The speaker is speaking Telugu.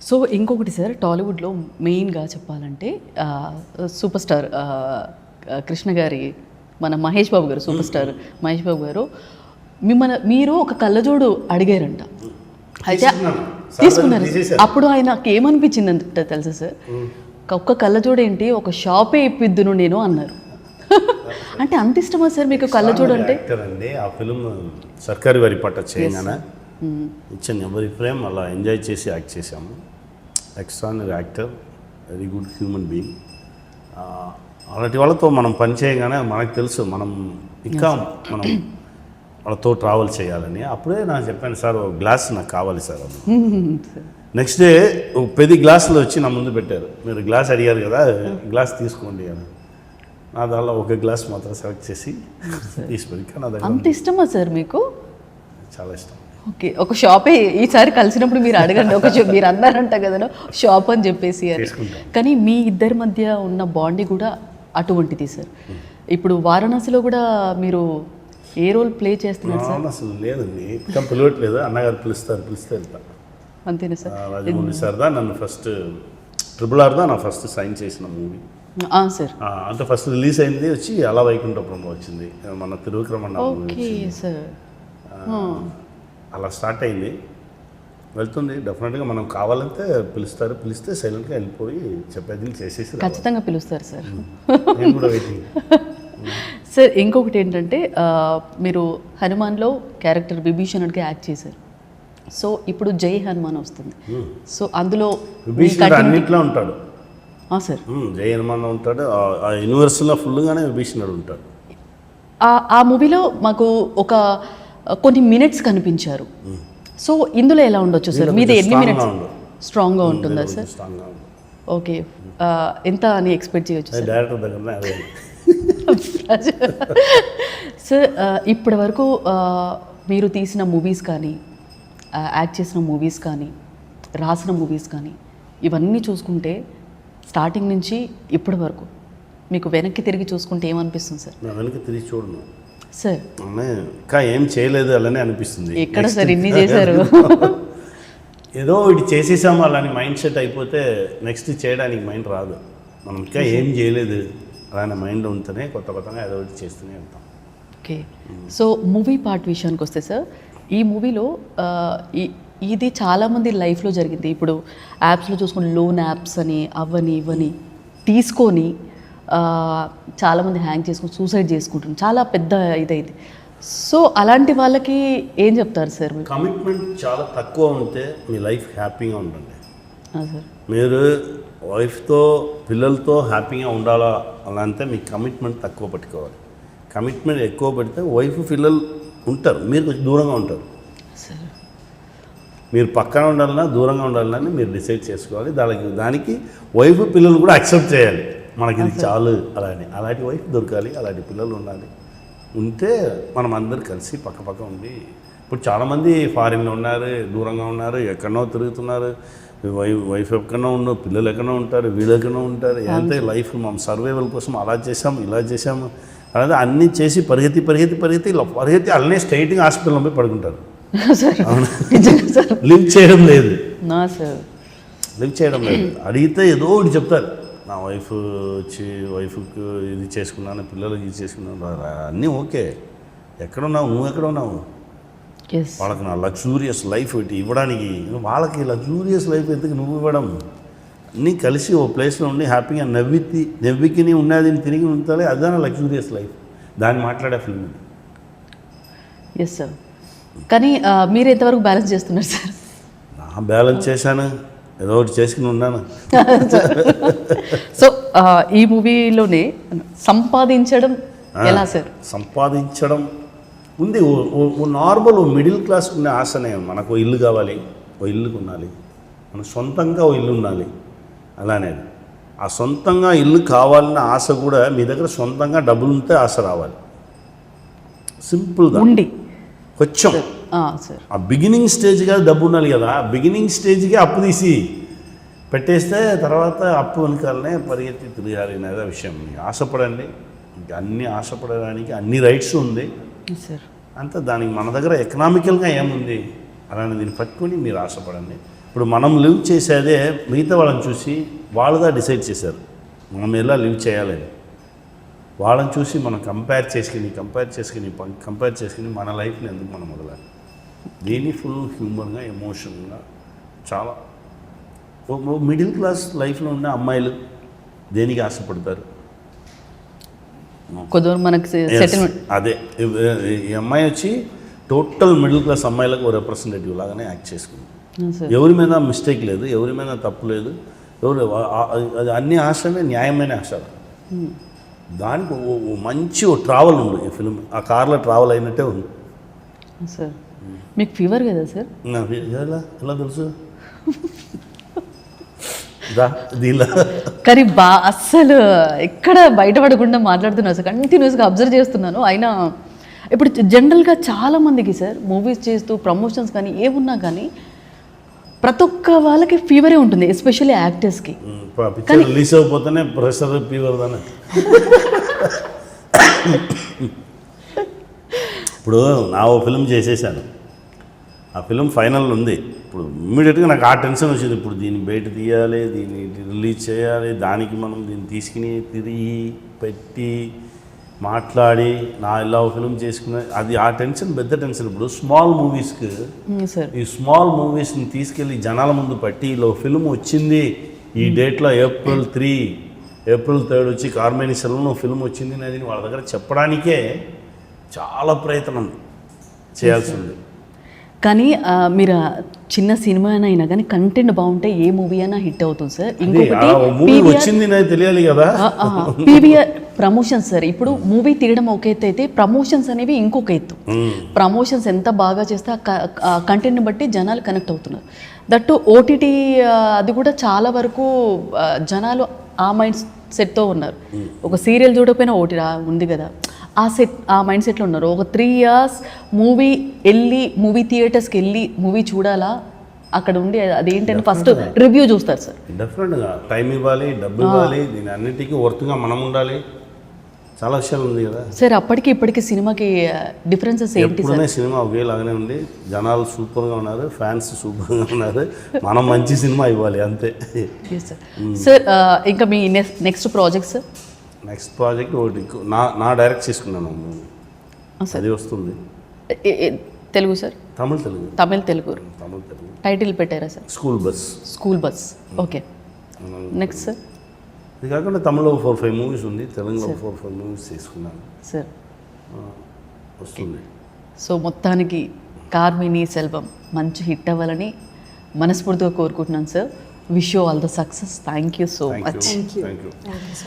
సో ఇంకొకటి సార్, టాలీవుడ్లో మెయిన్గా చెప్పాలంటే సూపర్ స్టార్ కృష్ణ గారి, మన మహేష్ బాబు గారు, సూపర్ స్టార్ మహేష్ బాబు గారు మీరు ఒక కళ్ళజోడు అడిగారంట. అయితే తీసుకున్నారు. అప్పుడు ఆయనకి ఏమనిపించిందంట తెలుసా సార్, ఒక్క కళ్ళజోడు ఏంటి, ఒక షాపే ఇప్పిద్దును నేను అన్నారు. అంటే అంత ఇష్టమా సార్ మీకు కళ్ళజోడు అంటే? అండి ఆ ఫిలిం సర్కారీ వరి పట్ట చేయగానే ఇచ్చాను ఎవరి ఫ్రేమ్ అలా ఎంజాయ్ చేసి యాక్ట్ చేశాము. Extraordinary actor, very good human being. అలాంటి వాళ్ళతో మనం పని చేయగానే మనకు తెలుసు మనం ఇంకా మనం వాళ్ళతో ట్రావెల్ చేయాలని. అప్పుడే నాకు చెప్పాను సార్ ఒక గ్లాస్ నాకు కావాలి సార్ అని. నెక్స్ట్ డే 10 గ్లాసులు వచ్చి నా ముందు పెట్టారు. మీరు గ్లాస్ అడిగారు కదా, గ్లాస్ తీసుకోండి అని. నా దానిలో ఒక గ్లాస్ మాత్రం సెలెక్ట్ చేసి తీసుకొని. అంత ఇష్టమా సార్ మీకు? చాలా ఇష్టం. ఓకే, ఒక షాపే ఈసారి కలిసినప్పుడు మీరు అడగండి, ఒక మీరు అన్నారంట కదా షాప్ అని చెప్పేసి అని. కానీ మీ ఇద్దరి మధ్య ఉన్న బాండ్ కూడా అటువంటిది సార్. ఇప్పుడు వారణాసిలో కూడా మీరు ఏ రోల్ ప్లే చేస్తున్నారు సార్? అసలు లేదండి, ఇంకా పిలవట్లేదు. అన్నగారు పిలిస్తే వెళ్తా. అంతేనా సార్? రాజమౌళి సార్దా నన్ను ఫస్ట్ RRR నా ఫస్ట్ సైన్ చేసిన మూవీ సార్. అంటే ఫస్ట్ రిలీజ్ అయింది వచ్చి అలా వైకుంఠపురంలో వచ్చింది మన తిరువిక్రమణ. Okay sir. అలా స్టార్ట్ అయింది, వెళ్తుంది. డెఫినెట్గా మనం కావాలంటే పిలుస్తారు, పిలిస్తే సైలెంట్గా వెళ్ళిపోయి చెప్పేది చేసేసి ఖచ్చితంగా పిలుస్తారు సార్. నేను కూడా వెయిటింగ్. సార్ ఇంకొకటి ఏంటంటే మీరు హనుమాన్లో క్యారెక్టర్ విభీషణుడికి యాక్ట్ చేశారు. సో ఇప్పుడు జై హనుమాన్ వస్తుంది. సో అందులో విభీషణుడు అన్నింటిలో ఉంటాడు సార్. జై హనుమాన్ ఉంటాడు, ఆ యూనివర్స్లో ఫుల్గానే విభీషణుడు ఉంటాడు. ఆ మూవీలో మాకు ఒక కొన్ని మినిట్స్ కనిపించారు. సో ఇందులో ఎలా ఉండొచ్చు సార్? మీది ఎన్ని మినిట్స్? స్ట్రాంగ్గా ఉంటుందా సార్? ఓకే, ఎంత అని ఎక్స్పెక్ట్ చేయొచ్చు సార్? డైరెక్టర్ దగ్గర సార్ ఇప్పటి వరకు మీరు తీసిన మూవీస్ కానీ, యాక్ట్ చేసిన మూవీస్ కానీ, రాసిన మూవీస్ కానీ, ఇవన్నీ చూసుకుంటే స్టార్టింగ్ నుంచి ఇప్పటి వరకు మీకు వెనక్కి తిరిగి చూసుకుంటే ఏమనిపిస్తుంది సార్? వెనక్కి తిరిగి చూడను సార్, ఇంకా ఏం చేయలేదు అలానే అనిపిస్తుంది. ఎక్కడ సార్ ఇన్ని చేశారు? ఏదో ఇటు చేసేసాము అలాని మైండ్ సెట్ అయిపోతే నెక్స్ట్ చేయడానికి మైండ్ రాదు. మనం ఇంకా ఏం చేయలేదు అలానే మైండ్ ఉంటేనే కొత్తగా ఏదో ఒకటి చేస్తూనే ఉంటాం. ఓకే, సో మూవీ పార్ట్ విషయానికి వస్తే సార్, ఈ మూవీలో ఇది చాలామంది లైఫ్లో జరిగింది. ఇప్పుడు యాప్స్లో చూసుకుని లోన్ యాప్స్ అని అవని ఇవని తీసుకొని చాలామంది హ్యాంగ్ చేసుకుని సూసైడ్ చేసుకుంటున్నారు. చాలా పెద్ద ఇదైంది. సో అలాంటి వాళ్ళకి ఏం చెప్తారు సార్? కమిట్మెంట్ చాలా తక్కువ ఉంటే మీ లైఫ్ హ్యాపీగా ఉంటుంది సార్. మీరు వైఫ్తో పిల్లలతో హ్యాపీగా ఉండాలా అలా అంటే మీ కమిట్మెంట్ తక్కువ పెట్టుకోవాలి. కమిట్మెంట్ ఎక్కువ పెడితే వైఫ్ పిల్లలు ఉంటారు, మీరు కొంచెం దూరంగా ఉంటారు. మీరు పక్కన ఉండాలన్నా దూరంగా ఉండాలని మీరు డిసైడ్ చేసుకోవాలి. దానికి వైఫ్ పిల్లలు కూడా యాక్సెప్ట్ చేయాలి. మనకి ఇది చాలు అలాని. అలాంటి వైఫ్ దొరకాలి, అలాంటి పిల్లలు ఉండాలి. ఉంటే మనం అందరు కలిసి పక్క ఉండి, ఇప్పుడు చాలామంది ఫారిన్లో ఉన్నారు, దూరంగా ఉన్నారు, ఎక్కడనో తిరుగుతున్నారు. వైఫ్ ఎక్కడో ఉన్నారు, పిల్లలు ఎక్కడో ఉంటారు, వీళ్ళు ఎక్కడో ఉంటారు. అంటే లైఫ్ మనం సర్వైవల్ కోసం అలా చేసాము ఇలా చేసాము అలాగే అన్నీ చేసి పరిగెత్తి అలానే స్ట్రైట్గా హాస్పిటల్లో పోయి పడుకుంటారు. లివ్ చేయడం లేదు. అడిగితే ఏదో ఒకటి చెప్తారు. నా వైఫ్ వచ్చి వైఫ్కి ఇది చేసుకున్నాను, పిల్లలకి ఇది చేసుకున్నాను, అన్నీ ఓకే. ఎక్కడున్నావు నువ్వు? ఎక్కడ ఉన్నావు? వాళ్ళకి నా లగ్జూరియస్ లైఫ్ ఇవ్వడానికి, వాళ్ళకి లగ్జూరియస్ లైఫ్ ఎందుకు నువ్వు ఇవ్వడం? అన్నీ కలిసి ఓ ప్లేస్లో ఉండి హ్యాపీగా నవ్వికి ఉన్నది తిరిగి ఉంటాలి. అదే నా లగ్జూరియస్ లైఫ్. దాన్ని మాట్లాడే ఫిల్మ్. Yes sir. కానీ మీరు ఎంతవరకు బ్యాలెన్స్ చేస్తున్నారు సార్? నా బ్యాలెన్స్ చేశాను, ఏదో ఒకటి చేసుకుని ఉన్నాను. సో ఈ మూవీలోనే సంపాదించడం ఎలా సార్? సంపాదించడం ఉంది. నార్మల్ మిడిల్ క్లాస్ ఉండే ఆశనే. మనకు ఇల్లు కావాలి, ఓ ఇల్లు కొనాలి, మన సొంతంగా ఓ ఇల్లు ఉండాలి. అలానే ఆ సొంతంగా ఇల్లు కావాలన్న ఆశ కూడా మీ దగ్గర సొంతంగా డబ్బులు ఉంటే ఆశ రావాలి. సింపుల్గా ఉండి కొంచెం ఆ బిగినింగ్ స్టేజ్గా డబ్బు ఉండాలి కదా. బిగినింగ్ స్టేజ్గా అప్పు తీసి పెట్టేస్తే తర్వాత అప్పు వెనకాలనే పరిగెత్తి తిరగాలి అనేది విషయం. ఆశపడండి, అన్నీ ఆశపడడానికి అన్ని రైట్స్ ఉంది. అంతే. దానికి మన దగ్గర ఎకనామికల్గా ఏముంది అలానే దీన్ని పట్టుకొని మీరు ఆశపడండి. ఇప్పుడు మనం లివ్ చేసేదే మిగతా వాళ్ళని చూసి వాళ్ళుగా డిసైడ్ చేశారు మనం ఎలా లివ్ చేయాలని. వాళ్ళని చూసి మనం కంపేర్ చేసుకుని మన లైఫ్ని ఎందుకు మనం మొదలాలి. దీన్ని ఫుల్ హ్యూమన్గా ఎమోషన్గా చాలా మిడిల్ క్లాస్ లైఫ్లో ఉన్న అమ్మాయిలు దేనికి ఆశపడతారు? కొద్దిగా మనకి సెటిల్మెంట్. అదే ఈ అమ్మాయి వచ్చి టోటల్ మిడిల్ క్లాస్ అమ్మాయిలకు రిప్రజెంటేటివ్ లాగానే యాక్ట్ చేసుకుంది. ఎవరి మీద మిస్టేక్ లేదు, ఎవరి మీద తప్పు లేదు, అది అన్ని ఆశలే న్యాయమైన ఆశలు. దానికి మంచి ట్రావెల్ ఉంది ఈ ఫిల్మ్. ఆ కార్లో ట్రావెల్ అయినట్టే ఉంది. సార్ మీకు ఫీవర్ కదా సార్? ఎలా తెలుసు? దీనిలో కానీ అస్సలు ఎక్కడ బయటపడకుండా మాట్లాడుతున్నారు సార్. కంటిన్యూస్గా అబ్జర్వ్ చేస్తున్నాను. అయినా ఇప్పుడు జనరల్గా చాలామందికి సార్ మూవీస్ చేస్తూ ప్రమోషన్స్ కానీ ఏమున్నా కానీ ప్రతి ఒక్క వాళ్ళకి ఫీవరే ఉంటుంది, ఎస్పెషల్లీ యాక్టర్స్కి. పిక్చర్ రిలీజ్ అయిపోతేనే ప్రెషర్ ఫీవర్ దానే. ఇప్పుడు నా ఓ ఫిల్మ్ చేసేసాను, ఆ ఫిల్మ్ ఫైనల్ ఉంది. ఇప్పుడు ఇమ్మీడియట్గా నాకు ఆ టెన్షన్ వచ్చింది. ఇప్పుడు దీన్ని బయట తీయాలి, దీన్ని రిలీజ్ చేయాలి, దానికి మనం దీన్ని తీసుకుని తిరిగి పెట్టి మాట్లాడి నా ఇలా ఫిల్మ్ చేసుకునే అది ఆ టెన్షన్ పెద్ద టెన్షన్. ఇప్పుడు స్మాల్ మూవీస్కి ఈ స్మాల్ మూవీస్ని తీసుకెళ్ళి జనాల ముందు పట్టి ఇలా ఫిల్మ్ వచ్చింది ఈ డేట్లో ఏప్రిల్ 3 వచ్చి కార్మేని సెలవులో ఫిల్మ్ వచ్చింది అనేది వాళ్ళ దగ్గర చెప్పడానికే చాలా ప్రయత్నం చేయాల్సి ఉంది. కానీ మీరు చిన్న సినిమా అయినా కానీ కంటెంట్ బాగుంటే ఏ మూవీ అయినా హిట్ అవుతుంది సార్. ఇంకొకటి మూవీ వచ్చింది నాకు తెలియాలి కదా. PVR promotions sir. ఇప్పుడు మూవీ తీయడం ఒక ఎత్తు అయితే ప్రమోషన్స్ అనేవి ఇంకొక ఎత్తు. ప్రమోషన్స్ ఎంత బాగా చేస్తే ఆ కంటెంట్ని బట్టి జనాలు కనెక్ట్ అవుతున్నారు. దట్టు ఓటీటీ అది కూడా చాలా వరకు జనాలు ఆ మైండ్ సెట్తో ఉన్నారు. ఒక సీరియల్ చూడకపోయినా ఓటీటీ ఉంది కదా, ఆ మైండ్ సెట్లో ఉన్నారు. ఒక 3 years మూవీ థియేటర్స్కి వెళ్ళి మూవీ చూడాలా, అక్కడ ఉండి అదేంటని ఫస్ట్ రివ్యూ చూస్తారు సార్. డెఫినెట్గా టైం ఇవ్వాలి, డబ్బు ఇవ్వాలి, దీని అన్నిటికీ వర్త్గా మనం ఉండాలి. చాలా విషయాలు ఉంది కదా సార్. అప్పటికి ఇప్పటికి సినిమాకి డిఫరెన్సెస్ ఏంటి సార్? సినిమా ఒకేలాగానే ఉంది, జనాలు సూపర్గా ఉన్నారు, ఫ్యాన్స్ సూపర్గా ఉన్నారు. మనం మంచి సినిమా ఇవ్వాలి అంతే. సార్ ఇంకా మీ next project sir? Next project ఒకటి నా డైరెక్ట్ చేసుకున్నాను, అది వస్తుంది. తెలుగు సార్? తమిళ్ తెలుగు టైటిల్ పెట్టారా సార్? School bus. Okay, next sir? ఇది కాకుండా తమిళ్లో 4-5 మూవీస్ ఉంది, తెలుగులో 4-5 మూవీస్ చేసుకున్నాను సార్. వస్తుంది. సో మొత్తానికి కార్మిని సెల్వం మంచి హిట్ అవ్వాలని మనస్ఫూర్తిగా కోరుకుంటున్నాను sir. Wish you all the success. Thank you so much.